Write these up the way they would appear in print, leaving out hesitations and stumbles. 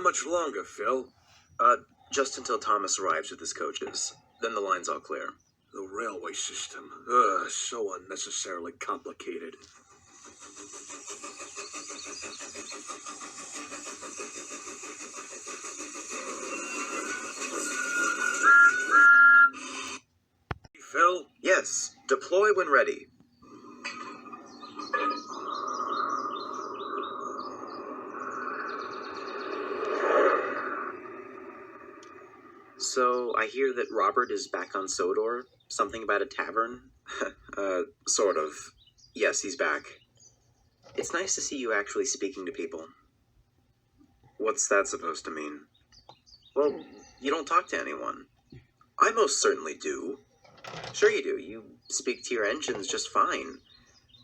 much longer, Phil? Just until Thomas arrives with his coaches. Then the line's all clear. The railway system. So unnecessarily complicated. Phil? Yes, deploy when ready. So, I hear that Robert is back on Sodor? Something about a tavern? Sort of. Yes, he's back. It's nice to see you actually speaking to people. What's that supposed to mean? Well, you don't talk to anyone. I most certainly do. Sure you do. You speak to your engines just fine.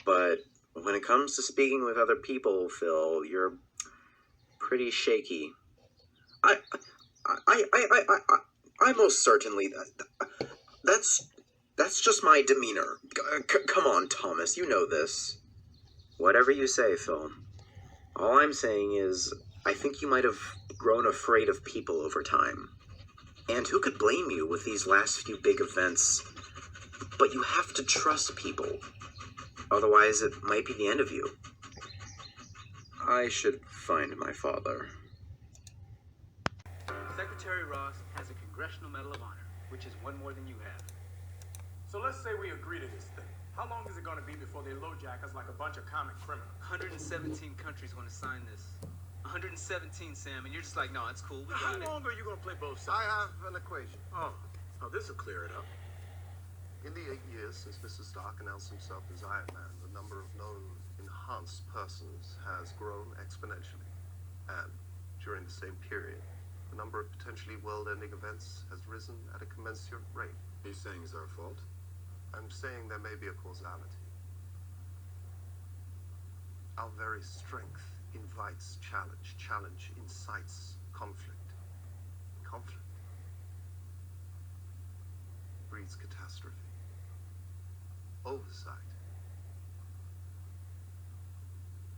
But when it comes to speaking with other people, Phil, you're pretty shaky. I most certainly. That's just my demeanor. Come on, Thomas, you know this. Whatever you say, Phil. All I'm saying is, I think you might have grown afraid of people over time. And who could blame you with these last few big events? But you have to trust people. Otherwise, it might be the end of you. I should find my father. Secretary Ross has a Congressional Medal of Honor, which is one more than you have. So let's say we agree to this thing. How long is it going to be before they LoJack us like a bunch of comic criminals? 117 countries want to sign this. 117, Sam, and you're just like, no, it's cool. We How got it. long are you going to play both sides? I have an equation. Oh, this will clear it up. In the 8 years since Mr. Stark announced himself as Iron Man, the number of known enhanced persons has grown exponentially. And during the same period, the number of potentially world-ending events has risen at a commensurate rate. He's saying it's our fault? I'm saying there may be a causality. Our very strength invites challenge. Challenge incites conflict. Conflict breeds catastrophe. Oversight.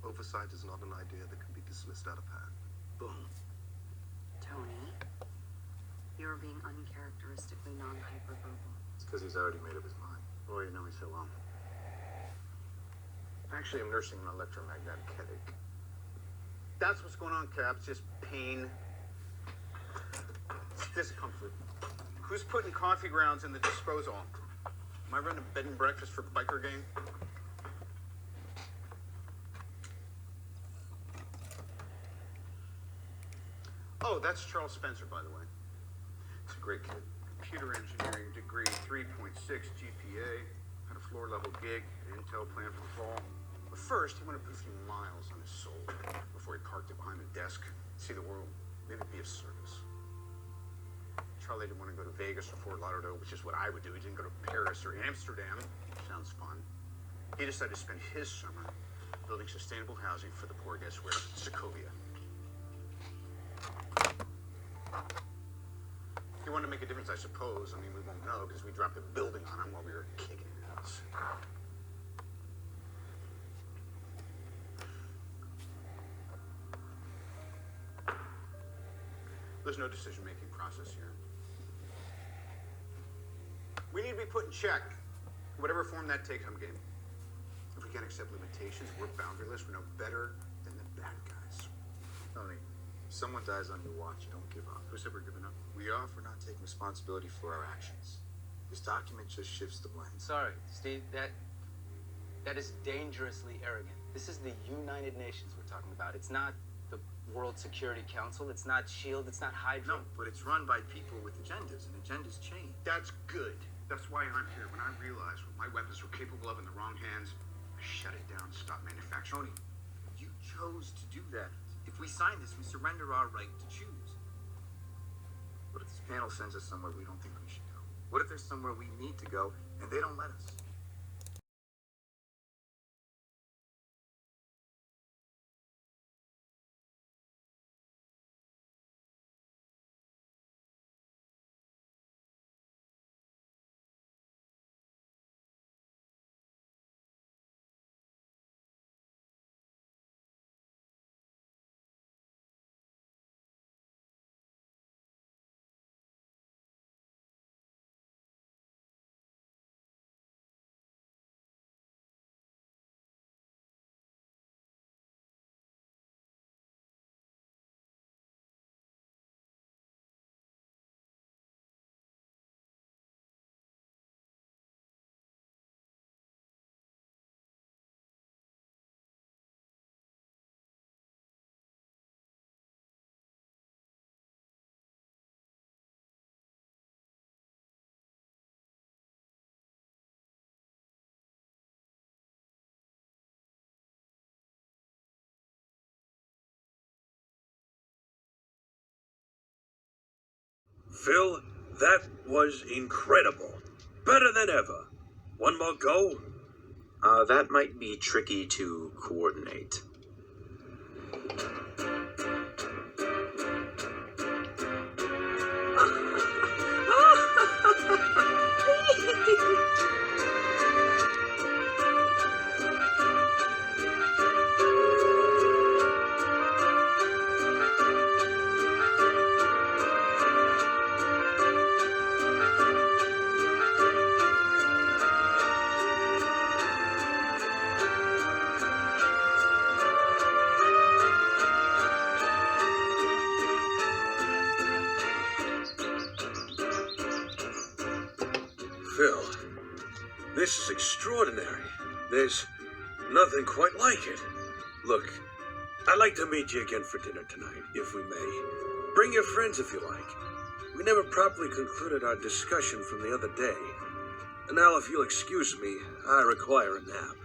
Oversight is not an idea that can be dismissed out of hand. Boom. Tony, you're being uncharacteristically non-hyperbole. It's because he's already made up his mind. Boy, you know me so well. Actually, I'm nursing an electromagnetic headache. That's what's going on, Cap. It's just pain. It's discomfort. Who's putting coffee grounds in the disposal? Am I running a bed and breakfast for biker gang? Oh, that's Charles Spencer, by the way. He's a great kid. Computer engineering degree, 3.6 GPA. Had a floor-level gig at Intel plant for fall. But first, he wanted to put a few miles on his soul before he parked it behind the desk. See the world. Maybe be of service. Charlie didn't want to go to Vegas or Fort Lauderdale, which is what I would do. He didn't go to Paris or Amsterdam. Sounds fun. He decided to spend his summer building sustainable housing for the poor, guess where? Sokovia. He wanted to make a difference, I suppose. I mean, we won't know because we dropped a building on him while we were kicking ass. There's no decision-making process here. We need to be put in check, whatever form that takes. I'm game. If we can't accept limitations, we're boundaryless. We're no better than the bad guys. Tony, if someone dies on your watch, don't give up. Who said we're giving up? We are for not taking responsibility for our actions. This document just shifts the blame. Sorry, Steve, that is dangerously arrogant. This is the United Nations we're talking about. It's not the World Security Council. It's not SHIELD. It's not Hydra. No, but it's run by people with agendas, and agendas change. That's good. That's why I'm here. When I realized what my weapons were capable of in the wrong hands, I shut it down and stopped manufacturing. Tony, you chose to do that. If we sign this, we surrender our right to choose. What if this panel sends us somewhere we don't think we should go? What if there's somewhere we need to go and they don't let us? Phil, that was incredible. Better than ever. One more go? That might be tricky to coordinate. Phil, this is extraordinary. There's nothing quite like it. Look, I'd like to meet you again for dinner tonight, if we may. Bring your friends if you like. We never properly concluded our discussion from the other day. And now, if you'll excuse me, I require a nap.